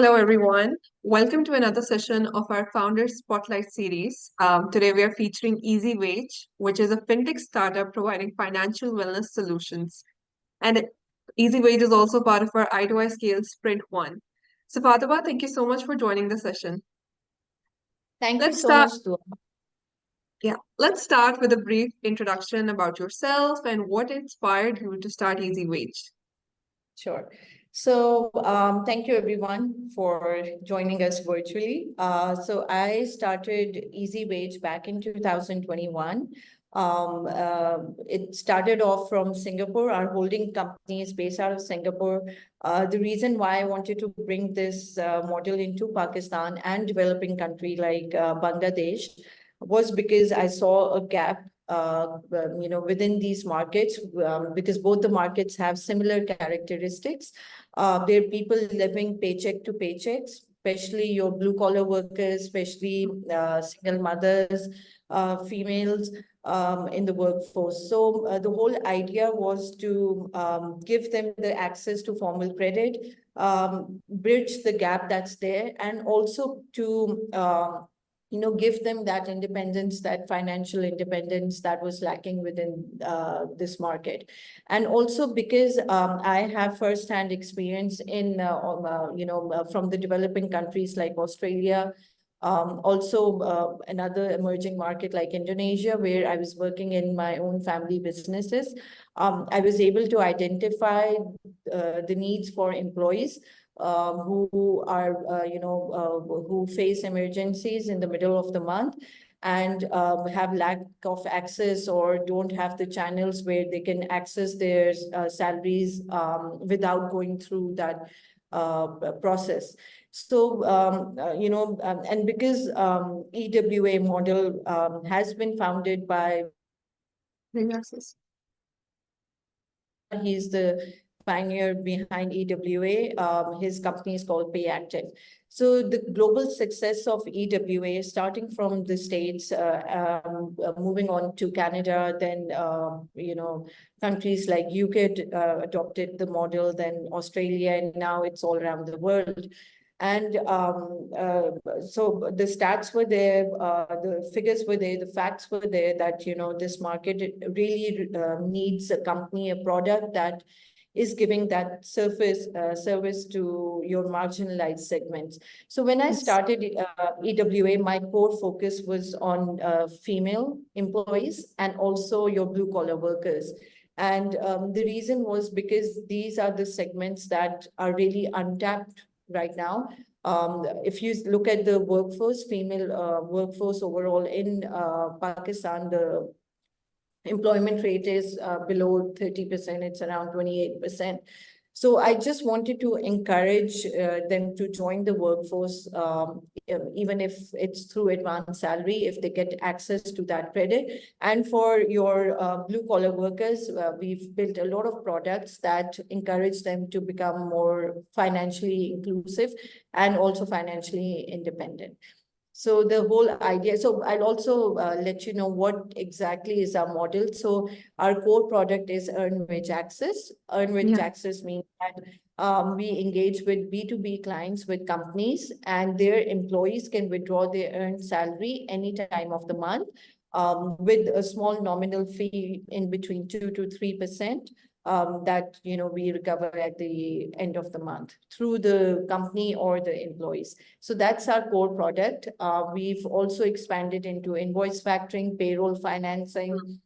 Hello, everyone. Welcome to another session of our Founder Spotlight series. Today, we are featuring Easy Wage, which is a fintech startup providing financial wellness solutions. And Easy Wage is also part of our I2I Scale Sprint 1. So, Fatima, thank you so much for joining the session. Thank you Let's so start. much, Dua. Let's start with a brief introduction about yourself and what inspired you to start Easy Wage. Sure. So thank you everyone for joining us virtually. So I started Easy Wage back in 2021. It started off from Singapore. Our holding company is based out of Singapore. The reason why I wanted to bring this model into Pakistan and developing country like Bangladesh was because I saw a gap within these markets, because both the markets have similar characteristics. There are people living paycheck to paycheck, especially your blue collar workers, especially single mothers, females in the workforce. So the whole idea was to give them the access to formal credit, bridge the gap that's there, and also to give them that independence, that financial independence that was lacking within this market. And also because I have firsthand experience in, from the developing countries like Australia, also another emerging market like Indonesia, where I was working in my own family businesses. I was able to identify the needs for employees who are, who face emergencies in the middle of the month and have lack of access or don't have the channels where they can access their salaries without going through that process. So, and because EWA model has been founded by, Yes. he's the pioneer behind EWA. His company is called PayActive. So the global success of EWA, starting from the States, moving on to Canada, then, countries like UK adopted the model, then Australia, and now it's all around the world. And so the stats were there, the figures were there, the facts were there that, this market really needs a company, a product that is giving that service to your marginalized segments. So when I started EWA, my core focus was on female employees and also your blue collar workers. And the reason was because these are the segments that are really untapped right now. If you look at the workforce, female workforce overall in Pakistan, the employment rate is below 30%, it's around 28%. So I just wanted to encourage them to join the workforce, even if it's through advanced salary, if they get access to that credit. And for your blue collar workers, we've built a lot of products that encourage them to become more financially inclusive and also financially independent. So the whole idea, so I'll also let you know what exactly is our model. So our core product is Earn Wage Access. Earn Wage Access means that we engage with B2B clients, with companies, and their employees can withdraw their earned salary any time of the month with a small nominal fee in between 2 to 3%. That we recover at the end of the month through the company or the employees. So that's our core product. We've also expanded into invoice factoring, payroll financing,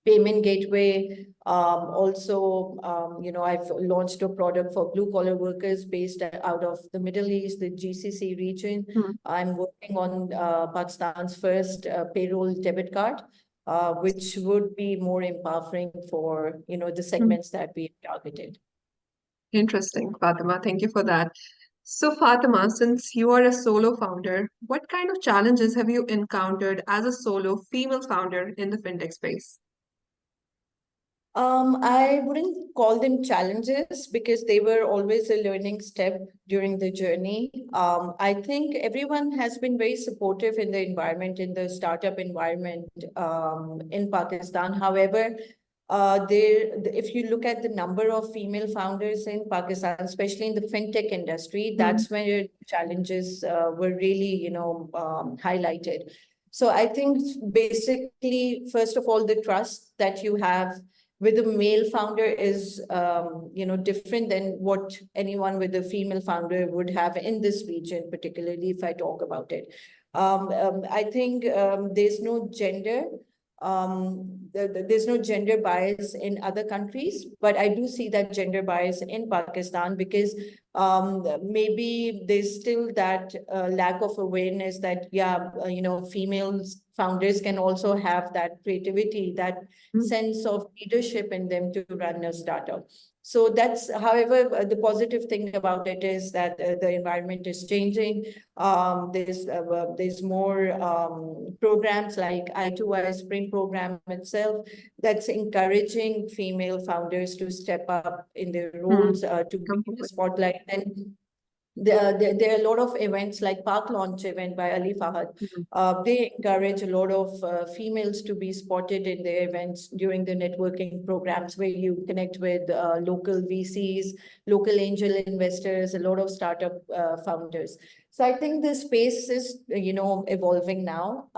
payment gateway. Also, I've launched a product for blue collar workers based out of the Middle East, the GCC region. I'm working on Pakistan's first payroll debit card, which would be more empowering for, the segments that we targeted. Interesting, Fatima. Thank you for that. So, Fatima, since you are a solo founder, what kind of challenges have you encountered as a solo female founder in the fintech space? I wouldn't call them challenges because they were always a learning step during the journey. I think everyone has been very supportive in the environment, in the startup environment in Pakistan. However, if you look at the number of female founders in Pakistan, especially in the fintech industry, Mm, that's where challenges were really, highlighted. So I think basically, first of all, the trust that you have with a male founder is, different than what anyone with a female founder would have in this region, particularly if I talk about it. I think there's no gender there's no gender bias in other countries, but I do see that gender bias in Pakistan because maybe there's still that lack of awareness that, yeah, females founders can also have that creativity, that mm, sense of leadership in them to run a startup. So that's, however, the positive thing about it is that the environment is changing. There's more programs like I2I Spring program itself that's encouraging female founders to step up in their mm. roles to be Come in the forward. spotlight. And there are a lot of events like Park Launch event by Ali Fahad. Mm, They encourage a lot of females to be spotted in their events during the networking programs where you connect with local VCs, local angel investors, a lot of startup founders. So I think the space is, evolving now.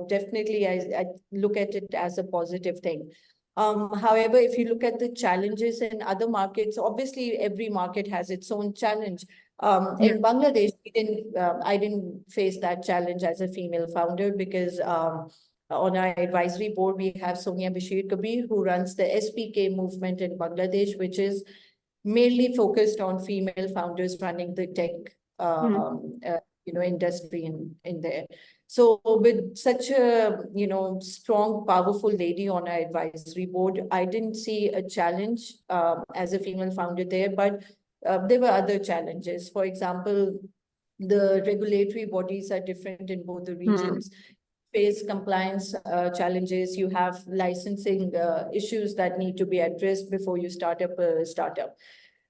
Definitely I look at it as a positive thing. However, if you look at the challenges in other markets, obviously every market has its own challenge. yeah. In Bangladesh, I didn't face that challenge as a female founder because on our advisory board, we have Sonia Bashir Kabir, who runs the SPK movement in Bangladesh, which is mainly focused on female founders running the tech, Mm, industry in there. So with such a, strong, powerful lady on our advisory board, I didn't see a challenge as a female founder there, but there were other challenges. For example, the regulatory bodies are different in both the mm, regions. Face compliance challenges, you have licensing issues that need to be addressed before you start up a startup.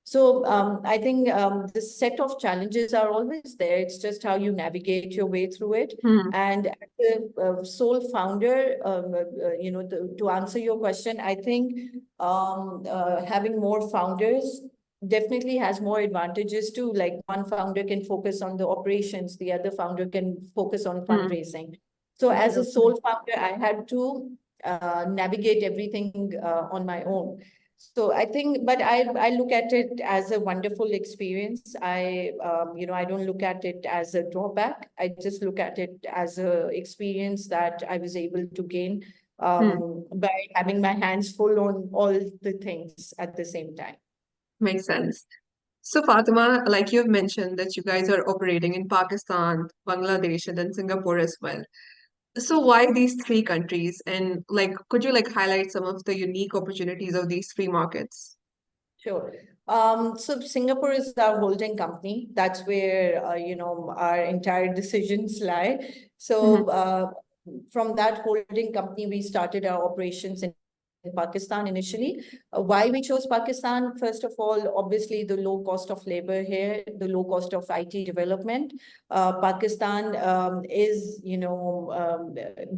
So I think this set of challenges are always there. It's just how you navigate your way through it. mm, And as a sole founder, to answer your question, I think having more founders definitely has more advantages too. Like one founder can focus on the operations, the other founder can focus on mm. fundraising. So as a Absolutely. sole founder, I had to navigate everything on my own. So I think, but I look at it as a wonderful experience. I don't look at it as a drawback. I just look at it as a experience that I was able to gain Mm, by having my hands full on all the things at the same time. makes sense. So, Fatima, like you've mentioned that you guys are operating in Pakistan, Bangladesh, and then Singapore as well. So, why these three countries? And like, could you like highlight some of the unique opportunities of these three markets? Sure. So Singapore is our holding company. That's where our entire decisions lie. Mm-hmm, So from that holding company, we started our operations in Pakistan initially. Why we chose Pakistan? First of all, obviously the low cost of labor here, the low cost of IT development. Pakistan is,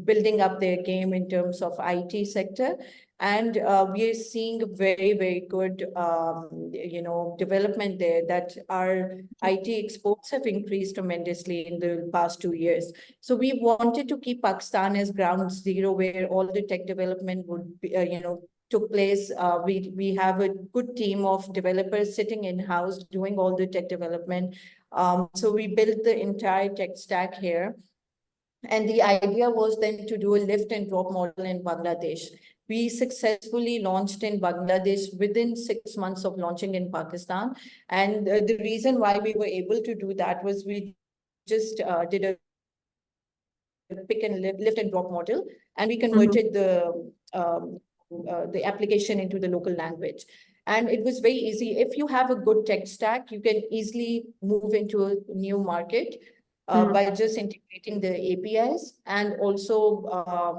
building up their game in terms of IT sector. And we are seeing very, very good, development there that our IT exports have increased tremendously in the past 2 years. So we wanted to keep Pakistan as ground zero where all the tech development would be, took place. We have a good team of developers sitting in-house doing all the tech development. So we built the entire tech stack here. And the idea was then to do a lift and drop model in Bangladesh. We successfully launched in Bangladesh within 6 months of launching in Pakistan. And the reason why we were able to do that was we just did a pick and lift and drop model, and we mm-hmm, converted the application into the local language. And it was very easy. If you have a good tech stack, you can easily move into a new market mm-hmm, by just integrating the APIs and also,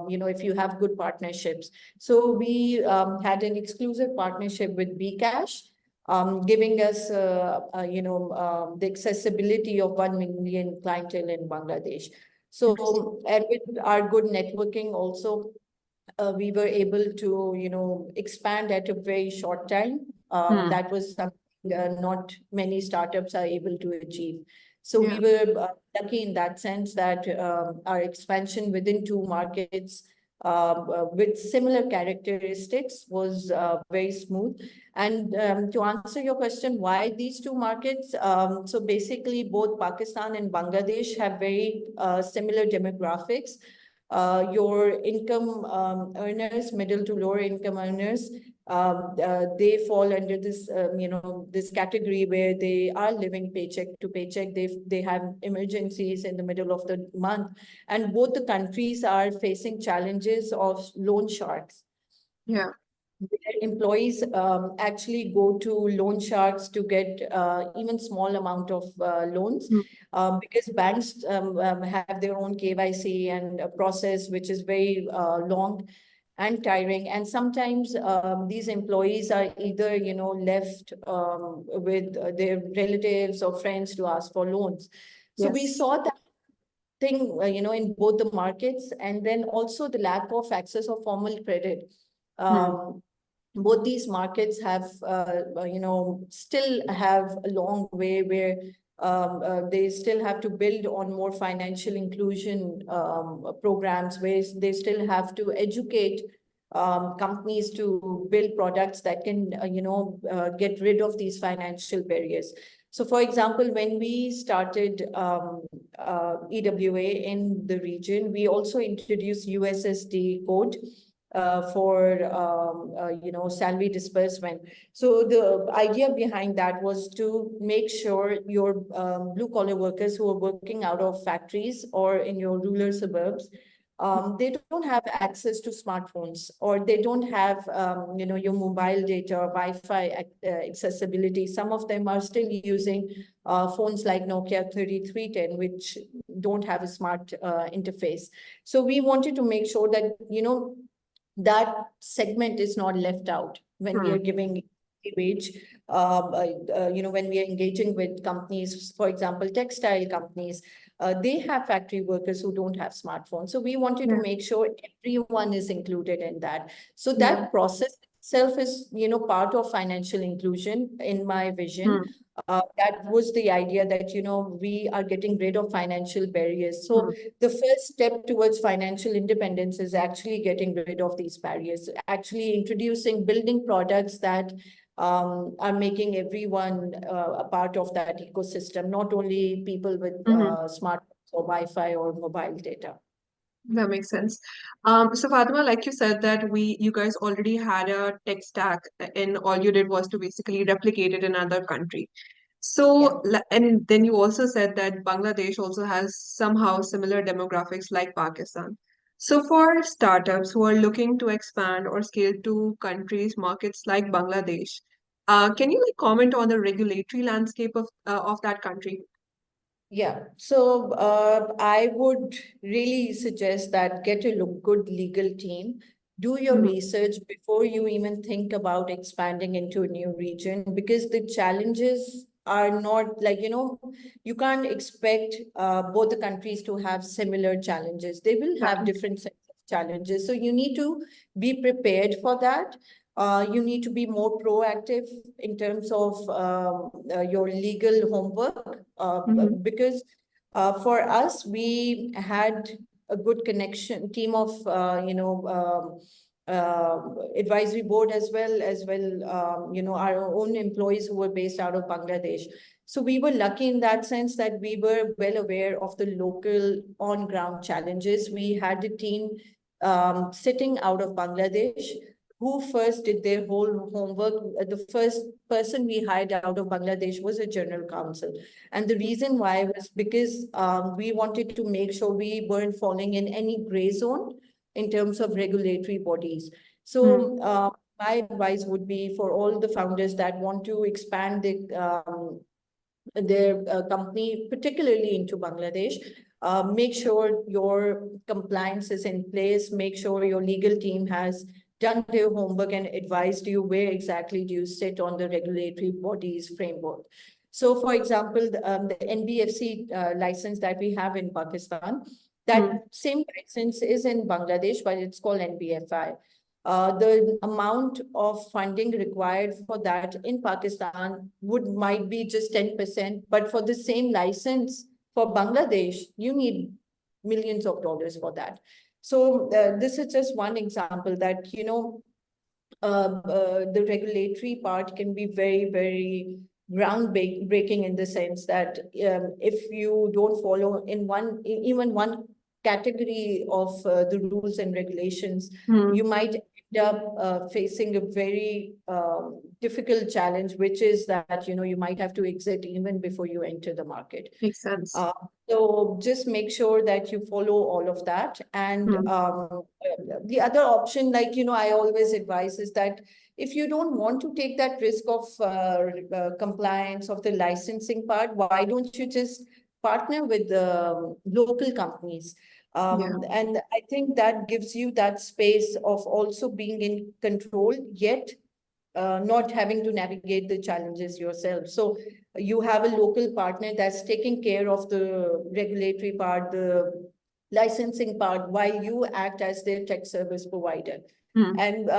if you have good partnerships. So we had an exclusive partnership with Bcash, giving us, the accessibility of 1 million clientele in Bangladesh. yes, So, and with our good networking also, we were able to, expand at a very short time. Hmm. That was something not many startups are able to achieve. So we Yeah. were lucky in that sense that our expansion within two markets with similar characteristics was very smooth. And to answer your question, why these two markets? So basically, both Pakistan and Bangladesh have very similar demographics. Your income earners, middle to lower income earners, they fall under this, this category where they are living paycheck to paycheck. They have emergencies in the middle of the month, and both the countries are facing challenges of loan sharks. Yeah. Their employees actually go to loan sharks to get even small amount of loans Hmm. because banks have their own KYC and a process which is very long and tiring. And sometimes these employees are either, left with their relatives or friends to ask for loans. So we Yes. saw that thing, in both the markets, and then also the lack of access of formal credit. Hmm. Both these markets have, still have a long way where they still have to build on more financial inclusion programs, where they still have to educate companies to build products that can, get rid of these financial barriers. So, for example, when we started EWA in the region, we also introduced USSD code for salary disbursement. So the idea behind that was to make sure your blue collar workers who are working out of factories or in your rural suburbs, they don't have access to smartphones, or they don't have your mobile data or Wi-Fi accessibility. Some of them are still using phones like Nokia 3310, which don't have a smart interface. So we wanted to make sure that that segment is not left out when we Hmm. are giving wage. When we are engaging with companies, for example, textile companies, they have factory workers who don't have smartphones. So we wanted to Yeah. make sure everyone is included in that. So Yeah. that process itself is, part of financial inclusion in my vision. Hmm. That was the idea that, we are getting rid of financial barriers. So Hmm. the first step towards financial independence is actually getting rid of these barriers, actually introducing, building products that are making everyone a part of that ecosystem, not only people with Hmm. smartphones or Wi-Fi or mobile data. That makes sense. So Fatima, like you said that you guys already had a tech stack and all you did was to basically replicate it in another country. Yeah. So, and then you also said that Bangladesh also has somehow similar demographics like Pakistan. So for startups who are looking to expand or scale to countries, markets like Bangladesh, can you like comment on the regulatory landscape of that country? Yeah, so I would really suggest that get a good legal team. Do your Mhm. research before you even think about expanding into a new region, because the challenges are not like, you can't expect both the countries to have similar challenges. They will have Exactly. different sets of challenges. So you need to be prepared for that. You need to be more proactive in terms of your legal homework, Hmm. because for us, we had a good connection team of advisory board, as well, our own employees who were based out of Bangladesh. So we were lucky in that sense that we were well aware of the local on ground challenges. We had a team sitting out of Bangladesh who first did their whole homework. The first person we hired out of Bangladesh was a general counsel. And the reason why was because we wanted to make sure we weren't falling in any gray zone in terms of regulatory bodies. So my advice would be for all the founders that want to expand their company, particularly into Bangladesh. Make sure your compliance is in place. Make sure your legal team has done their homework and advised you where exactly do you sit on the regulatory bodies framework. So, for example, the NBFC license that we have in Pakistan, That Hmm. same license is in Bangladesh, but it's called NBFI. The amount of funding required for that in Pakistan might be just 10%, but for the same license for Bangladesh, you need millions of dollars for that. So this is just one example that, the regulatory part can be very, very groundbreaking in the sense that if you don't follow in even one category of the rules and regulations, Hmm. you might end up facing a very difficult challenge, which is that, you might have to exit even before you enter the market. Makes sense. Uh, so just make sure that you follow all of that. And Hmm. the other option, like, I always advise is that if you don't want to take that risk of compliance of the licensing part, why don't you just partner with the local companies? Yeah. And I think that gives you that space of also being in control, yet not having to navigate the challenges yourself. So you have a local partner that's taking care of the regulatory part, the licensing part, while you act as their tech service provider. Hmm. And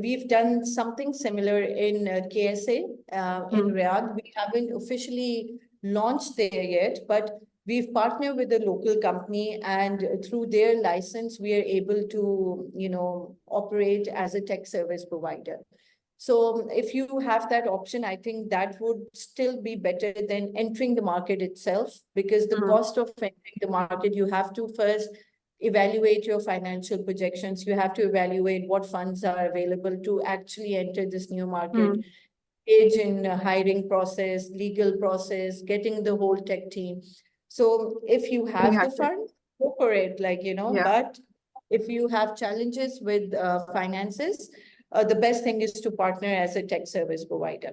we've done something similar in KSA in Hmm. Riyadh. We haven't officially launched there yet, but we've partnered with a local company, and through their license, we are able to, operate as a tech service provider. So if you have that option, I think that would still be better than entering the market itself, because the Hmm. cost of entering the market, you have to first evaluate your financial projections. You have to evaluate what funds are available to actually enter this new market, Hmm. age in hiring process, legal process, getting the whole tech team. So if you Pretty have the hectic. fund, go for it, Yeah. but if you have challenges with finances, the best thing is to partner as a tech service provider.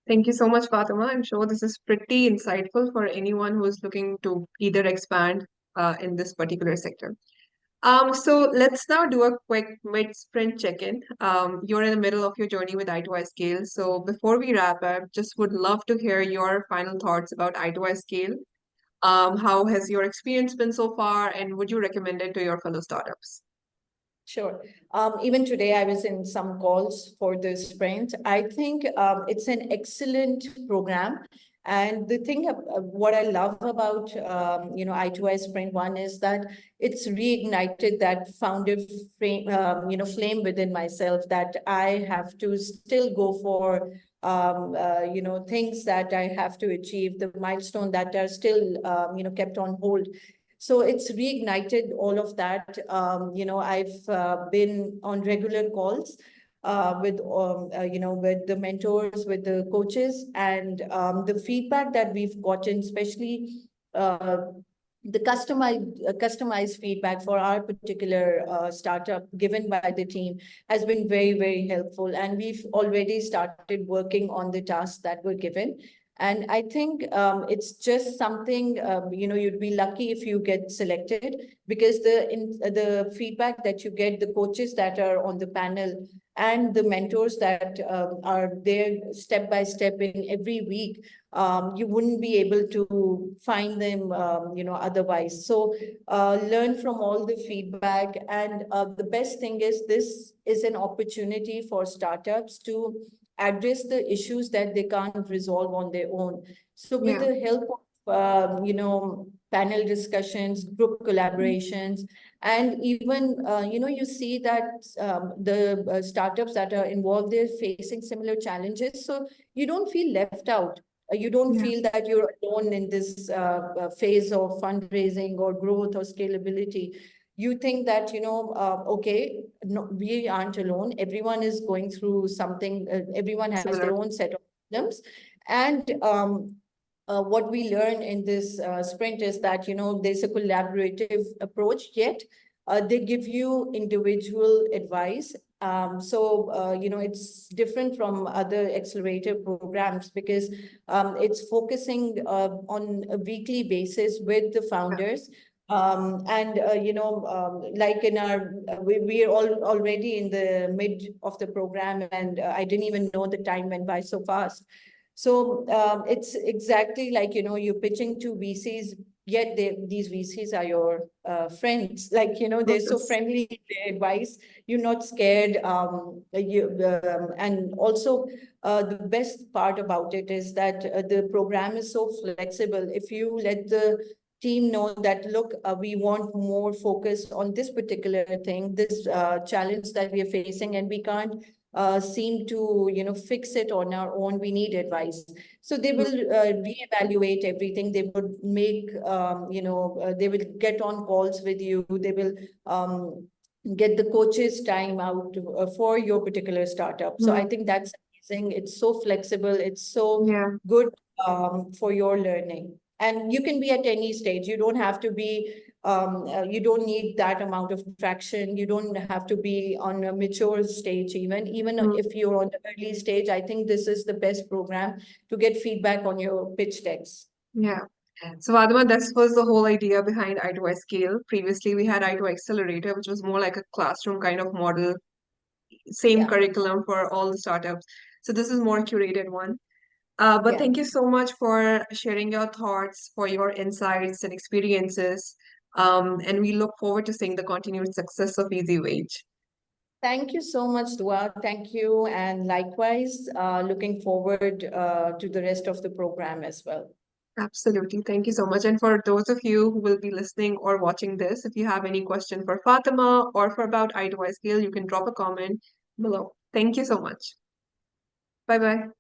Thank you so much, Fatima. I'm sure this is pretty insightful for anyone who is looking to either expand in this particular sector. So let's now do a quick mid-sprint check-in. You're in the middle of your journey with I2I Scale. So before we wrap up, just would love to hear your final thoughts about I2I Scale. How has your experience been so far, and would you recommend it to your fellow startups? Sure. Even today, I was in some calls for the sprint. I think it's an excellent program. And the thing, what I love about, I2I Sprint One is that it's reignited that founder flame within myself, that I have to still go for, things that I have to achieve, the milestone that are still, kept on hold. So it's reignited all of that. I've been on regular calls with the mentors, with the coaches, and the feedback that we've gotten, especially uh, the customized feedback for our particular startup given by the team has been very, very helpful. And we've already started working on the tasks that were given. And I think it's just something, you'd be lucky if you get selected, because the feedback that you get, the coaches that are on the panel and the mentors that are there step by step in every week, you wouldn't be able to find them, otherwise. So learn from all the feedback. And the best thing is, this is an opportunity for startups to address the issues that they can't resolve on their own. So with Yeah. the help of, panel discussions, group collaborations, and even, you see that the startups that are involved, they're facing similar challenges. So you don't feel left out. You don't Yeah. feel that you're alone in this phase of fundraising or growth or scalability. You think that, okay, no, we aren't alone. Everyone is going through something. Everyone has their Similar. own set of problems. And what we learn in this sprint is that, there's a collaborative approach, yet they give you individual advice. It's different from other accelerator programs, because it's focusing on a weekly basis with the Yeah. founders. Like in we are already in the mid of the program, and I didn't even know the time went by so fast. So it's exactly like, you're pitching to VCs yet these VCs are your friends. Like, they're so Yes. friendly, their advice, you're not scared. And also, the best part about it is that the program is so flexible. If you let the team know that, look, we want more focus on this particular thing, this challenge that we are facing, and we can't seem to, fix it on our own. We need advice. So they will reevaluate everything. They would make, they will get on calls with you. They will get the coaches time out for your particular startup. So I Mm, think that's amazing. It's so flexible. It's so yeah. good for your learning. And you can be at any stage. You don't have to be, you don't need that amount of traction. You don't have to be on a mature stage even. Even Mm, if you're on the early stage, I think this is the best program to get feedback on your pitch decks. yeah. So Fatima, this was the whole idea behind I2I Scale. Previously, we had I2I Accelerator, which was more like a classroom kind of model, same Yeah. curriculum for all the startups. So this is more curated one. But Yeah. thank you so much for sharing your thoughts, for your insights and experiences. And we look forward to seeing the continued success of Easy Wage. Thank you so much, Dua. Thank you. And likewise, looking forward to the rest of the program as well. Absolutely. Thank you so much. And for those of you who will be listening or watching this, if you have any question for Fatima or for about I2I Scale, you can drop a comment below. Thank you so much. Bye bye.